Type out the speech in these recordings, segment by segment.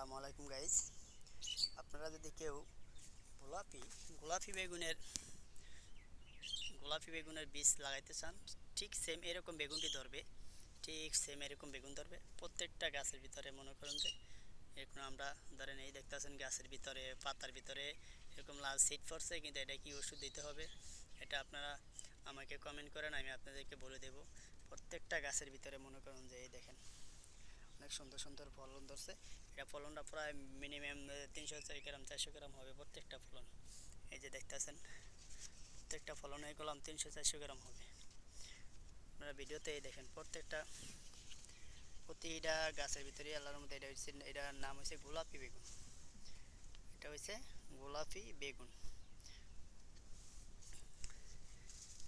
আসসালামু আলাইকুম গাইস। আপনারা যদি কেউ গোলাপি গোলাপি বেগুনের বীজ লাগাইতে চান, ঠিক সেম এরকম বেগুনটি ধরবে, ঠিক সেম এরকম বেগুন ধরবে প্রত্যেকটা গাছের ভিতরে। মনে করেন যে এরকম আমরা ধরেন এই দেখতেছেন গাছের ভিতরে পাতার ভিতরে এরকম লাল সিড পড়ছে, কিন্তু এটা কি ওষুধ দিতে হবে এটা আপনারা আমাকে কমেন্ট করেন, আমি আপনাদেরকে বলে দেব। প্রত্যেকটা গাছের ভিতরে মনে করেন যে এই দেখেন অনেক সুন্দর সুন্দর ফলন ধরছে। এটা ফলনটা প্রায় মিনিমাম 300 গ্রাম 400 গ্রাম হবে প্রত্যেকটা ফলন। এই যে দেখতেছেন প্রত্যেকটা ফলনে গেলাম 300 400 গ্রাম হবে। আপনারা ভিডিওতে এই দেখেন প্রতিটা গাছের ভিতরে আল্লাহর মধ্যে এটা হচ্ছে, এটার নাম হচ্ছে গোলাপি বেগুন। এটা হচ্ছে গোলাপি বেগুন।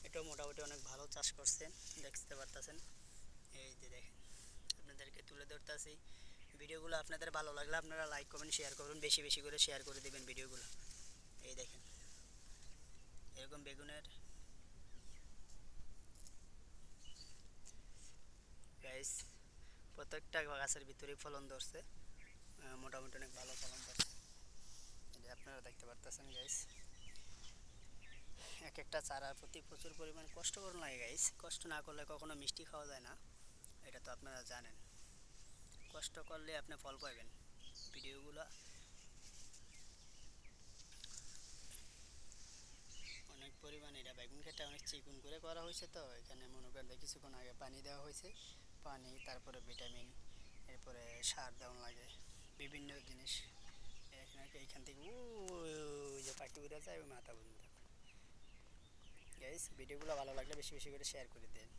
এটাও মোটামুটি অনেক ভালো চাষ করছে, দেখতে পারতেছেন। এই যে দেখেন আপনাদেরকে তুলে ধরতেছি। ভিডিওগুলো আপনাদের ভালো লাগলে আপনারা লাইক কমেন্ট শেয়ার করুন, বেশি বেশি করে শেয়ার করে দেবেন ভিডিওগুলো। এই দেখেন এরকম বেগুনের গাইস প্রত্যেকটা গাছের ভিতরেই ফলন ধরছে, মোটামুটি অনেক ভালো ফলন ধরছে। এই যে আপনারা দেখতে পারতেছেন গাইস, এক একটা চারার প্রতি প্রচুর পরিমাণ কষ্ট করুন লাগে গাইস। কষ্ট না করলে কখনো মিষ্টি খাওয়া যায় না, এটা তো আপনারা জানেন। কষ্ট করলে আপনি ফল পাবেন। ভিডিওগুলো অনেক পরিমাণে, এটা বেগুন ক্ষেতটা অনেক চিকুন করে করা হয়েছে, তো এখানে মনে করেন যে কিছুক্ষণ আগে পানি দেওয়া হয়েছে। পানি, তারপরে ভিটামিন, এরপরে সার দেওয়া লাগে, বিভিন্ন জিনিস। এখানে এইখান থেকে ওই যে পাখি উড়ে যায় ওই মাথা পর্যন্ত। গাইস ভিডিওগুলো ভালো লাগলে বেশি বেশি করে শেয়ার করে দেন।